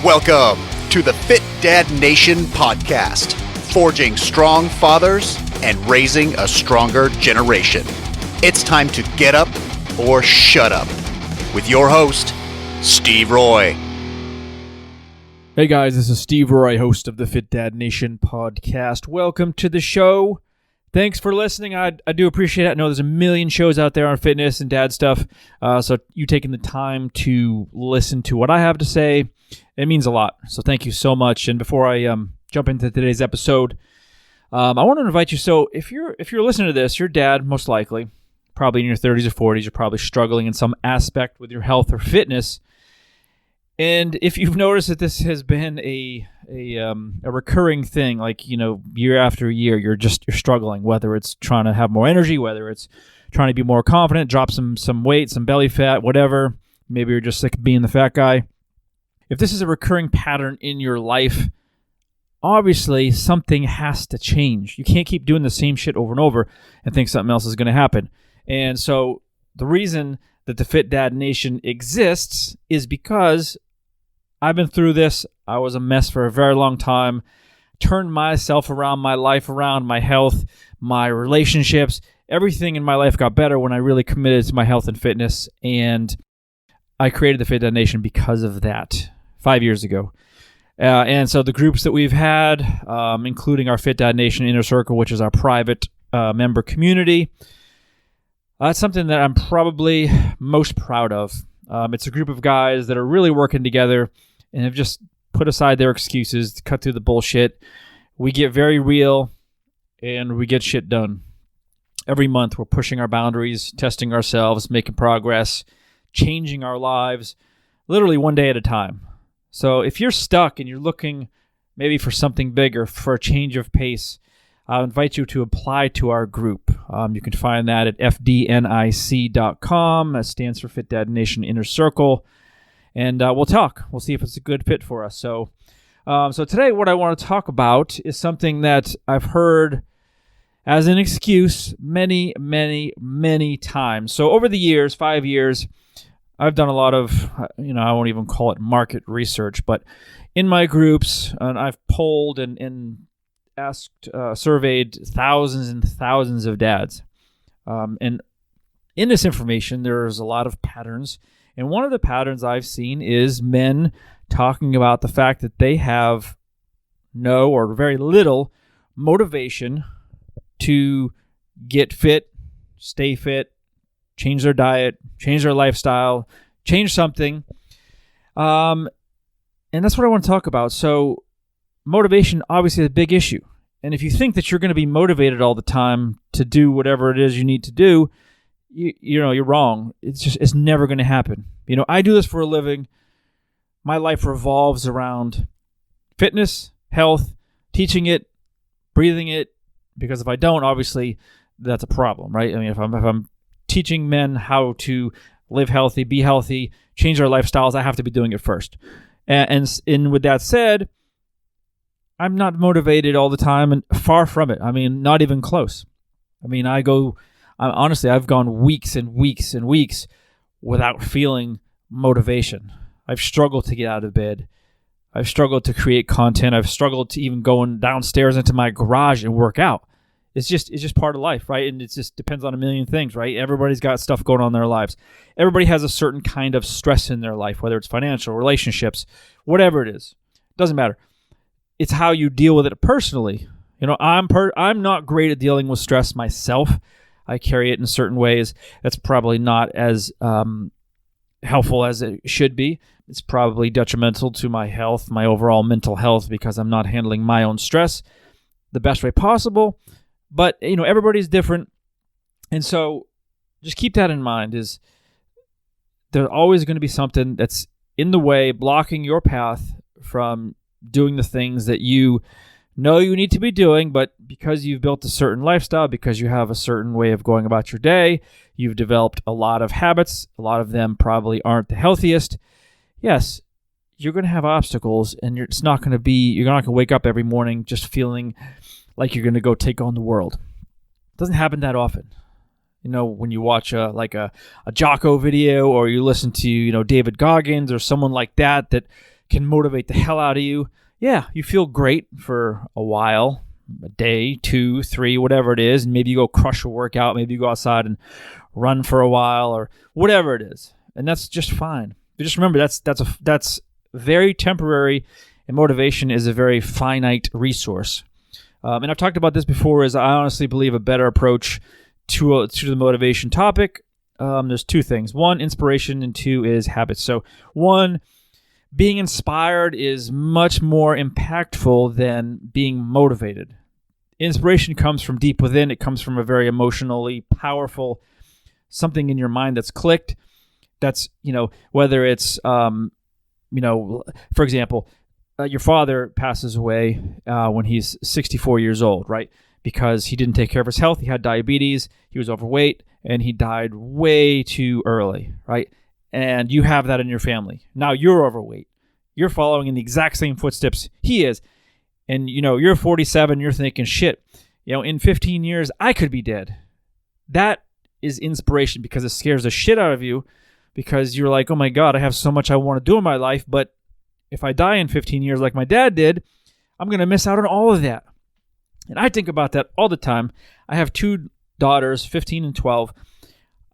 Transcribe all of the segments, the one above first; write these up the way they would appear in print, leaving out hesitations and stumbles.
Welcome to the Fit Dad Nation podcast, forging strong fathers and raising a stronger generation. It's time to get up or shut up with your host, Steve Roy. Hey guys, this is Steve Roy, host of the Fit Dad Nation podcast. Welcome to the show. Thanks for listening. I do appreciate it. I know there's a million shows out there on fitness and dad stuff, so you taking the time to listen to what I have to say, it means a lot. So thank you so much. And before I jump into today's episode, I want to invite you. So if you're listening to this, your dad, most likely, probably in your 30s or 40s, you're probably struggling in some aspect with your health or fitness. And if you've noticed that this has been a recurring thing, like, year after year, you're struggling, whether it's trying to have more energy, whether it's trying to be more confident, drop some weight, some belly fat, whatever. Maybe you're just sick of being the fat guy. If this is a recurring pattern in your life, obviously something has to change. You can't keep doing the same shit over and over and think something else is going to happen. And so the reason that the Fit Dad Nation exists is because I've been through this. I was a mess for a very long time. Turned myself around, my life around, my health, my relationships. Everything in my life got better when I really committed to my health and fitness. And I created the Fit Dad Nation because of that 5 years ago. And so the groups that we've had, including our Fit Dad Nation Inner Circle, which is our private member community, that's something that I'm probably most proud of. It's a group of guys that are really working together and have just put aside their excuses to cut through the bullshit. We get very real and we get shit done. Every month we're pushing our boundaries, testing ourselves, making progress, changing our lives, literally one day at a time. So if you're stuck and you're looking maybe for something bigger, for a change of pace, I'll invite you to apply to our group. You can find that at fdnic.com. That stands for Fit Dad Nation Inner Circle. And we'll talk. We'll see if it's a good fit for us. So today what I want to talk about is something that I've heard as an excuse many, many, many times. So over the years, 5 years, I've done a lot of, I won't even call it market research, but in my groups, and I've polled and asked, surveyed thousands and thousands of dads. And in this information, there's a lot of patterns. And one of the patterns I've seen is men talking about the fact that they have no or very little motivation to get fit, stay fit, change their diet, change their lifestyle, change something. And that's what I want to talk about. So motivation obviously is a big issue. And if you think that you're going to be motivated all the time to do whatever it is you need to do, you're wrong. It's never going to happen. I do this for a living. My life revolves around fitness, health, teaching it, breathing it, because if I don't, obviously that's a problem, right? I mean, if I'm teaching men how to live healthy, be healthy, change their lifestyles, I have to be doing it first. And with that said, I'm not motivated all the time, and far from it. I mean, not even close. I mean, honestly, I've gone weeks and weeks and weeks without feeling motivation. I've struggled to get out of bed. I've struggled to create content. I've struggled to even going downstairs into my garage and work out. It's just part of life, right? And it just depends on a million things, right? Everybody's got stuff going on in their lives. Everybody has a certain kind of stress in their life, whether it's financial, relationships, whatever it is. Doesn't matter. It's how you deal with it personally. I'm not great at dealing with stress myself. I carry it in certain ways. That's probably not as helpful as it should be. It's probably detrimental to my health, my overall mental health, because I'm not handling my own stress the best way possible. But, everybody's different. And so just keep that in mind, is there's always going to be something that's in the way, blocking your path from doing the things that you know you need to be doing, but because you've built a certain lifestyle, because you have a certain way of going about your day, you've developed a lot of habits. A lot of them probably aren't the healthiest. Yes, you're going to have obstacles, and you're not going to wake up every morning just feeling like you're going to go take on the world. It doesn't happen that often. When you watch a Jocko video, or you listen to, David Goggins or someone like that can motivate the hell out of you. Yeah, you feel great for a while, a day, 2, 3, whatever it is, and maybe you go crush a workout, maybe you go outside and run for a while or whatever it is, and that's just fine. But just remember that's very temporary, and motivation is a very finite resource. And I've talked about this before. Is I honestly believe a better approach to the motivation topic. There's 2 things: 1, inspiration, and 2 is habits. So 1, being inspired is much more impactful than being motivated. Inspiration comes from deep within. It comes from a very emotionally powerful something in your mind that's clicked. That's, whether it's, for example, your father passes away when he's 64 years old, right? Because he didn't take care of his health. He had diabetes. He was overweight, and he died way too early, right? And you have that in your family. Now you're overweight. You're following in the exact same footsteps he is. And, you're 47. You're thinking, shit, in 15 years, I could be dead. That is inspiration because it scares the shit out of you because you're like, oh my God, I have so much I want to do in my life. But if I die in 15 years like my dad did, I'm going to miss out on all of that. And I think about that all the time. I have 2 daughters, 15 and 12.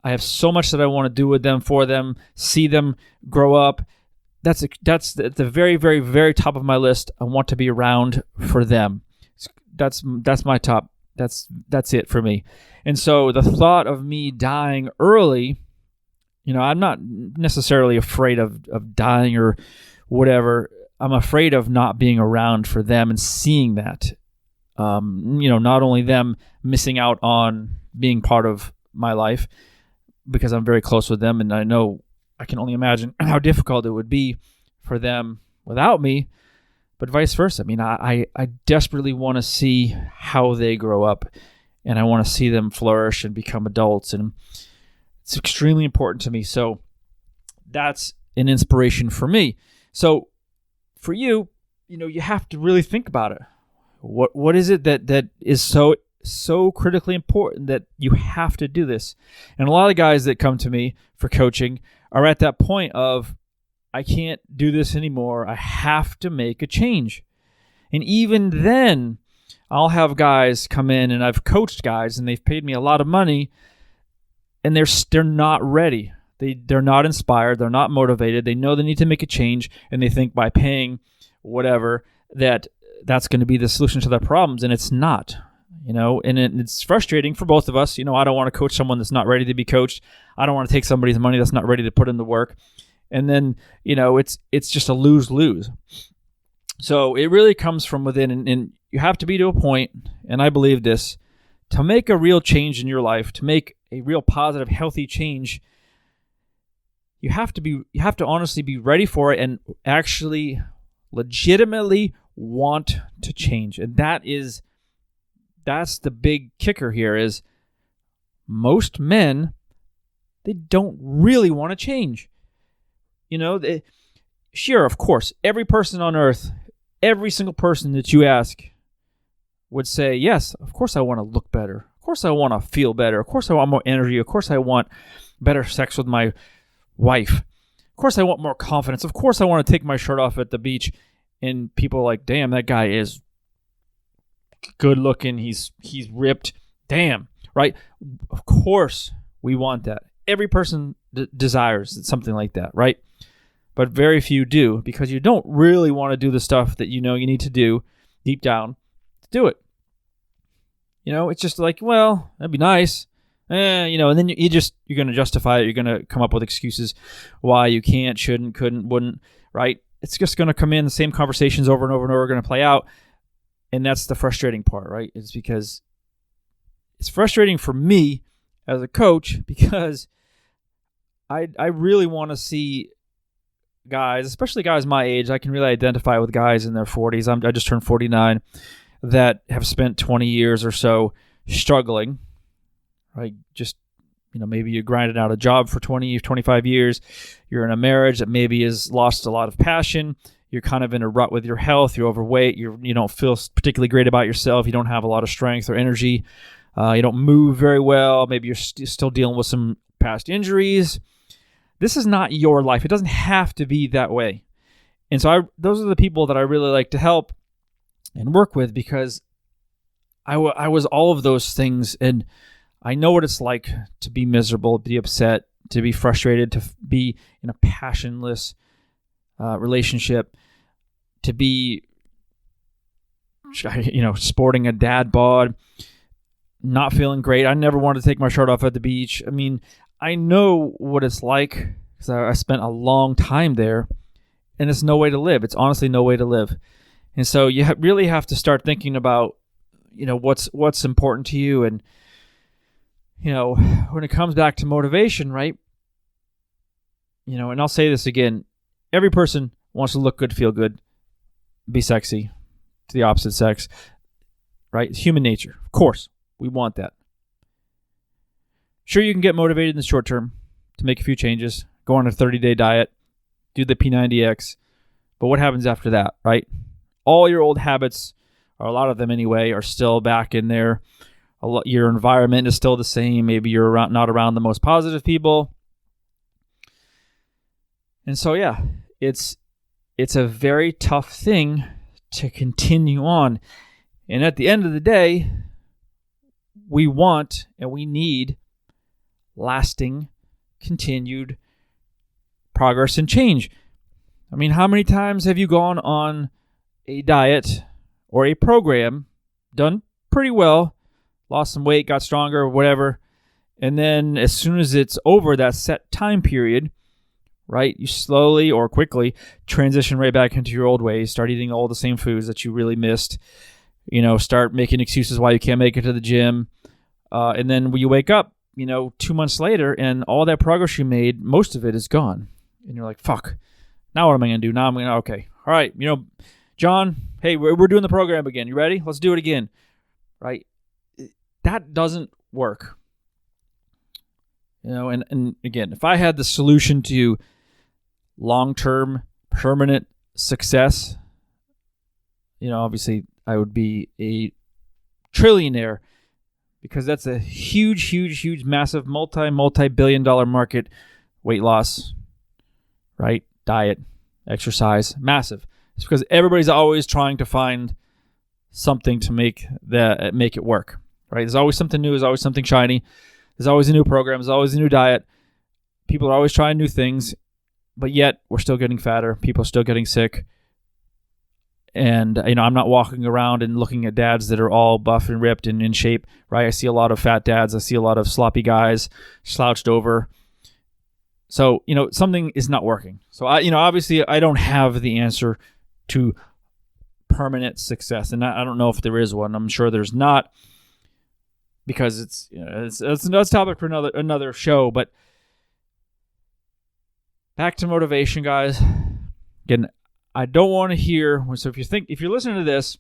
I have so much that I want to do with them, for them, see them grow up. That's at the very, very, very top of my list. I want to be around for them. That's my top. That's it for me. And so the thought of me dying early, I'm not necessarily afraid of dying or whatever. I'm afraid of not being around for them and seeing that. Not only them missing out on being part of my life, because I'm very close with them, and I can only imagine how difficult it would be for them without me, but vice versa. I desperately want to see how they grow up, and I want to see them flourish and become adults, and it's extremely important to me. So that's an inspiration for me. So for you, you have to really think about it. What is it that is so critically important that you have to do this? And a lot of guys that come to me for coaching are at that point of, I can't do this anymore. I have to make a change. And even then, I'll have guys come in, and I've coached guys, and they've paid me a lot of money, and they're not ready. They're not inspired. They're not motivated. They know they need to make a change, and they think by paying whatever that's going to be the solution to their problems, and it's not. And it's frustrating for both of us. I don't want to coach someone that's not ready to be coached. I don't want to take somebody's money that's not ready to put in the work. And then, it's just a lose-lose. So it really comes from within, and you have to be to a point, and I believe this, to make a real change in your life, to make a real positive, healthy change, you have to honestly be ready for it and actually legitimately want to change. And that's the big kicker here, is most men, they don't really want to change. Sure, of course, every person on earth, every single person that you ask would say, yes, of course I want to look better. Of course I want to feel better. Of course I want more energy. Of course I want better sex with my wife. Of course I want more confidence. Of course I want to take my shirt off at the beach. And people are like, damn, that guy is good looking. He's ripped. Damn, right? Of course we want that. Every person desires something like that, right? But very few do, because you don't really want to do the stuff that you need to do deep down to do it. It's just like, well, that'd be nice. And then you're going to justify it. You're going to come up with excuses why you can't, shouldn't, couldn't, wouldn't, right? It's just going to come in, the same conversations over and over and over are going to play out. And that's the frustrating part, right? It's because it's frustrating for me as a coach, because I really want to see guys, especially guys my age. I can really identify with guys in their 40s. I just turned 49, that have spent 20 years or so struggling, right? Just, maybe you grinded out a job for 20, 25 years. You're in a marriage that maybe has lost a lot of passion. You're kind of in a rut with your health. You're overweight. You don't feel particularly great about yourself. You don't have a lot of strength or energy. You don't move very well. Maybe you're still dealing with some past injuries. This is not your life. It doesn't have to be that way. And so those are the people that I really like to help and work with, because I was all of those things, and I know what it's like to be miserable, to be upset, to be frustrated, to be in a passionless relationship, to be, sporting a dad bod, not feeling great. I never wanted to take my shirt off at the beach. I mean, I know what it's like because I spent a long time there, and it's no way to live. It's honestly no way to live. And so you really have to start thinking about, what's important to you. And, when it comes back to motivation, right? And I'll say this again, every person wants to look good, feel good, be sexy to the opposite sex, right? It's human nature. Of course, we want that. Sure, you can get motivated in the short term to make a few changes, go on a 30-day diet, do the P90X, but what happens after that, right? All your old habits, or a lot of them anyway, are still back in there. Your environment is still the same. Maybe you're not around the most positive people. And so, yeah, it's a very tough thing to continue on. And at the end of the day, we want and we need lasting, continued progress and change. I mean, how many times have you gone on a diet or a program, done pretty well, lost some weight, got stronger, whatever, and then as soon as it's over that set time period, right, you slowly or quickly transition right back into your old ways, start eating all the same foods that you really missed, start making excuses why you can't make it to the gym, and then when you wake up, 2 months later, and all that progress you made, most of it is gone, and you're like, fuck, now what am I going to do? Now I'm going to, okay, all right, John, hey, we're doing the program again. You ready? Let's do it again, right? That doesn't work. And again, if I had the solution to long-term, permanent success, obviously I would be a trillionaire, because that's a huge, huge, huge, massive, multi-billion-dollar market. Weight loss, right? Diet, exercise, massive. It's because everybody's always trying to find something to make it work, right? There's always something new. There's always something shiny. There's always a new program. There's always a new diet. People are always trying new things, but yet we're still getting fatter. People are still getting sick. And, I'm not walking around and looking at dads that are all buff and ripped and in shape, right? I see a lot of fat dads. I see a lot of sloppy guys, slouched over. So, something is not working. So, obviously I don't have the answer to permanent success. And I don't know if there is one. I'm sure there's not, because it's another topic for another show. But back to motivation, guys. Again, I don't want to hear. So if you're listening to this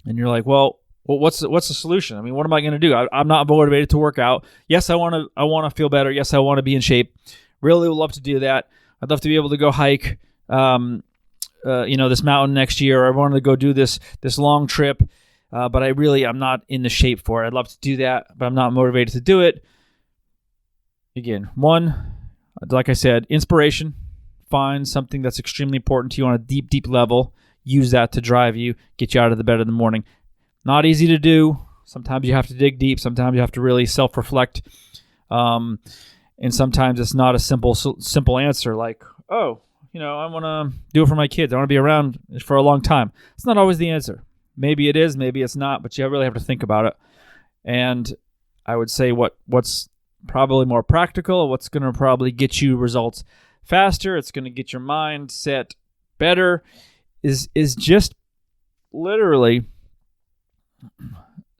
and you're like, well, what's the solution? I mean, what am I going to do? I'm not motivated to work out. Yes, I want to feel better. Yes, I want to be in shape. Really would love to do that. I'd love to be able to go hike, this mountain next year. I wanted to go do this long trip, but I'm not in the shape for it. I'd love to do that, but I'm not motivated to do it. Again, one, like I said, inspiration. Find something that's extremely important to you on a deep, deep level. Use that to drive you, get you out of the bed in the morning. Not easy to do. Sometimes you have to dig deep. Sometimes you have to really self-reflect. And sometimes it's not a simple answer like, oh, I want to do it for my kids. I want to be around for a long time. It's not always the answer. Maybe it is, maybe it's not, but you really have to think about it. And I would say what's probably more practical, what's going to probably get you results faster, it's going to get your mind set better, is just literally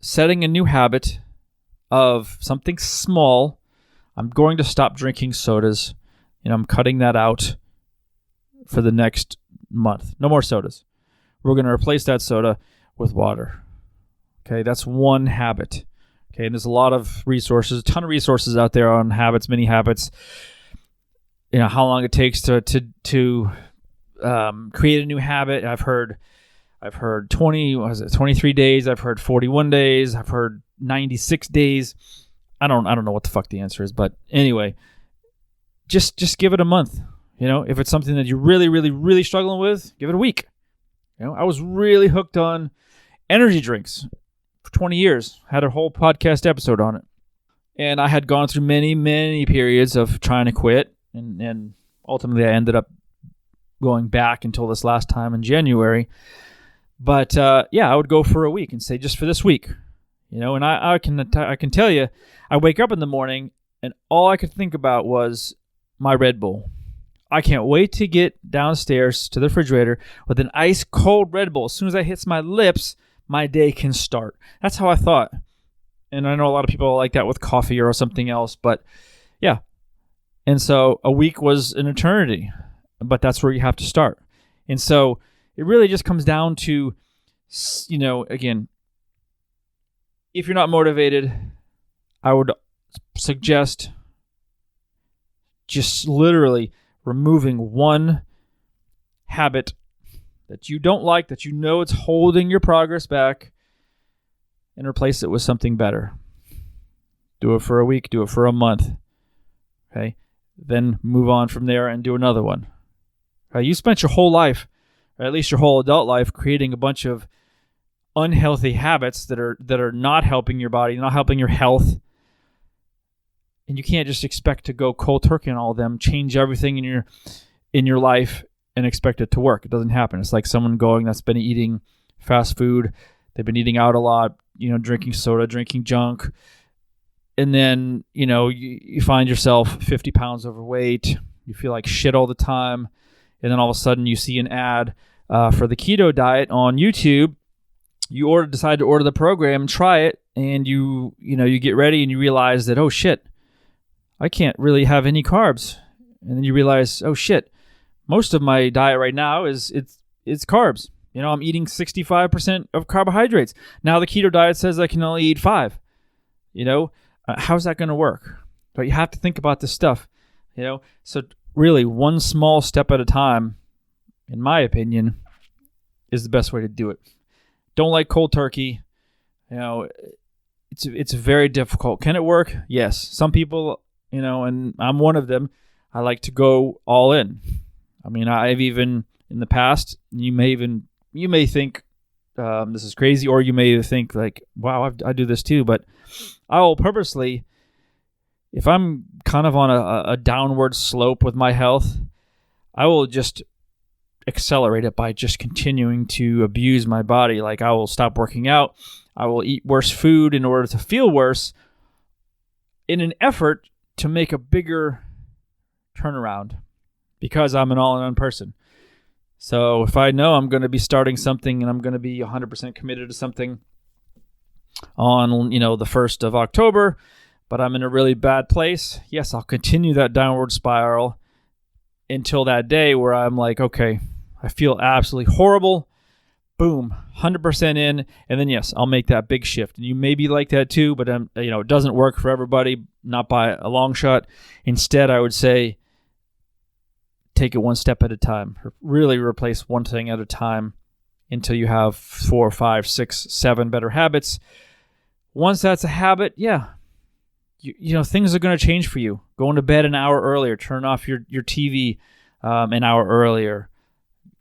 setting a new habit of something small. I'm going to stop drinking sodas. I'm cutting that out for the next month. No more sodas. We're going to replace that soda with water. Okay, that's one habit. Okay, and there's a lot of resources, a ton of resources out there on habits, mini habits. How long it takes to create a new habit. I've heard 23 days. I've heard 41 days. I've heard 96 days. I don't know what the fuck the answer is, but anyway, just give it a month. If it's something that you're really, really, really struggling with, give it a week. I was really hooked on energy drinks for 20 years. Had a whole podcast episode on it. And I had gone through many, many periods of trying to quit. And ultimately, I ended up going back until this last time in January. But I would go for a week and say, just for this week. And I can tell you, I wake up in the morning and all I could think about was my Red Bull. I can't wait to get downstairs to the refrigerator with an ice cold Red Bull. As soon as I hits my lips, my day can start. That's how I thought. And I know a lot of people like that with coffee or something else, but yeah. And so a week was an eternity, but that's where you have to start. And so it really just comes down to, again, if you're not motivated, I would suggest just literally removing one habit that you don't like, that it's holding your progress back, and replace it with something better. Do it for a week, do it for a month. Okay? Then move on from there and do another one. Okay? You spent your whole life, or at least your whole adult life, creating a bunch of unhealthy habits that are not helping your body, not helping your health. And you can't just expect to go cold turkey on all of them, change everything in your life and expect it to work. It doesn't happen. It's like someone that's been eating fast food. They've been eating out a lot, drinking soda, drinking junk. And then, you find yourself 50 pounds overweight. You feel like shit all the time. And then all of a sudden you see an ad for the keto diet on YouTube. You decide to order the program and try it. And you get ready and you realize that, oh shit, I can't really have any carbs. And then you realize, oh shit, most of my diet right now it's carbs. I'm eating 65% of carbohydrates. Now the keto diet says I can only eat 5. How's that going to work? But you have to think about this stuff. So really one small step at a time, in my opinion, is the best way to do it. Don't like cold turkey. It's very difficult. Can it work? Yes. Some people, and I'm one of them, I like to go all in. I mean, I've even in the past, you may think this is crazy, or you may think like, wow, I do this too. But I will purposely, if I'm kind of on a downward slope with my health, I will just accelerate it by just continuing to abuse my body. Like I will stop working out. I will eat worse food in order to feel worse in an effort to make a bigger turnaround because I'm an all-in-one person. So if I know I'm going to be starting something and I'm going to be 100% committed to something on, the 1st of October, but I'm in a really bad place, yes, I'll continue that downward spiral until that day where I'm like, okay, I feel absolutely horrible. Boom, 100% in, and then yes, I'll make that big shift. And you may be like that too, but it doesn't work for everybody, not by a long shot. Instead, I would say take it one step at a time. Really replace one thing at a time until you have 4, 5, 6, 7 better habits. Once that's a habit, things are going to change for you. Going to bed an hour earlier, turn off your TV an hour earlier,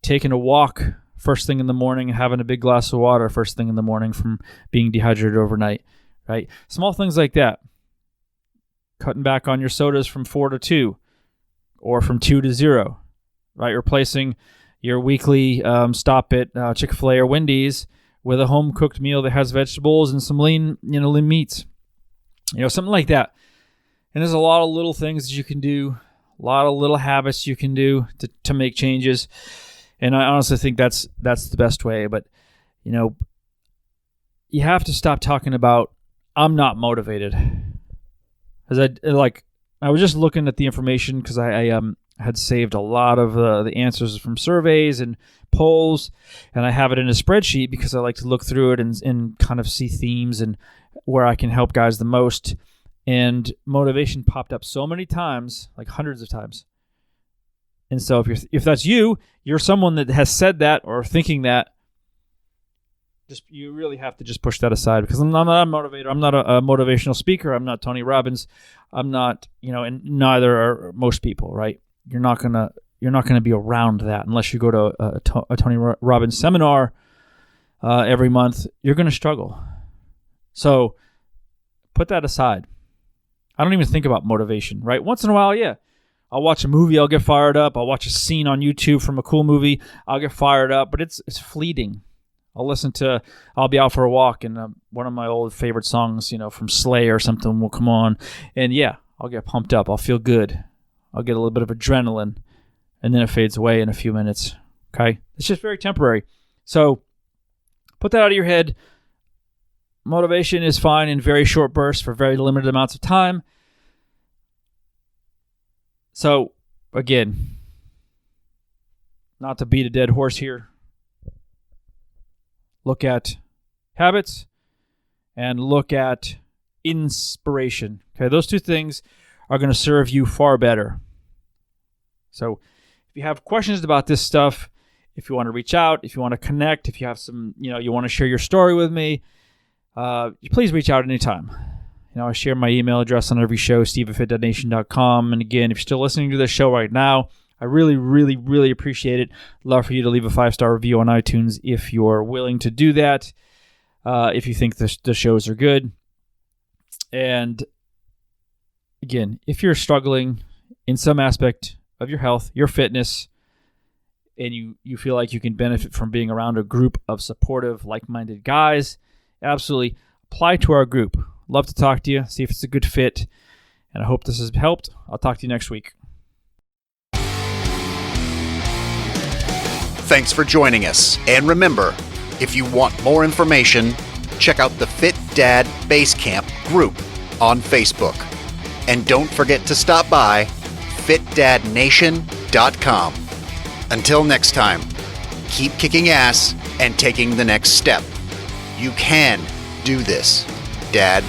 taking a walk first thing in the morning, having a big glass of water first thing in the morning from being dehydrated overnight, right? Small things like that. Cutting back on your sodas from 4 to 2 or from 2 to 0, right? Replacing your weekly stop at Chick-fil-A or Wendy's with a home-cooked meal that has vegetables and some lean meats. Something like that. And there's a lot of little things that you can do, a lot of little habits you can do to make changes. And I honestly think that's the best way. But, you have to stop talking about, I'm not motivated. Because I was just looking at the information because I had saved a lot of the answers from surveys and polls. And I have it in a spreadsheet because I like to look through it and kind of see themes and where I can help guys the most. And motivation popped up so many times, like hundreds of times. And so if that's you're someone that has said that or thinking that, you really have to just push that aside because I'm not a motivator. I'm not a motivational speaker. I'm not Tony Robbins. I'm not, and neither are most people, right? You're not going to you're not going to be around that unless you go to a Tony Robbins seminar every month. You're going to struggle. So put that aside. I don't even think about motivation, right? Once in a while, yeah. I'll watch a movie, I'll get fired up. I'll watch a scene on YouTube from a cool movie, I'll get fired up, but it's fleeting. I'll be out for a walk, and one of my old favorite songs, from Slayer or something will come on, and yeah, I'll get pumped up. I'll feel good. I'll get a little bit of adrenaline, and then it fades away in a few minutes, okay? It's just very temporary. So put that out of your head. Motivation is fine in very short bursts for very limited amounts of time. So, again, not to beat a dead horse here, look at habits and look at inspiration. Okay, those two things are going to serve you far better. So, if you have questions about this stuff, if you want to reach out, if you want to connect, if you have some, you want to share your story with me, please reach out anytime. I share my email address on every show, steve@fitdeadnation.com. And again, if you're still listening to this show right now, I really, really, really appreciate it. Love for you to leave a 5-star review on iTunes if you're willing to do that, if you think the shows are good. And again, if you're struggling in some aspect of your health, your fitness, and you feel like you can benefit from being around a group of supportive, like-minded guys, absolutely apply to our group. Love to talk to you, see if it's a good fit, and I hope this has helped. I'll talk to you next week. Thanks for joining us. And remember, if you want more information, check out the Fit Dad Basecamp group on Facebook. And don't forget to stop by fitdadnation.com. Until next time, keep kicking ass and taking the next step. You can do this, Dad.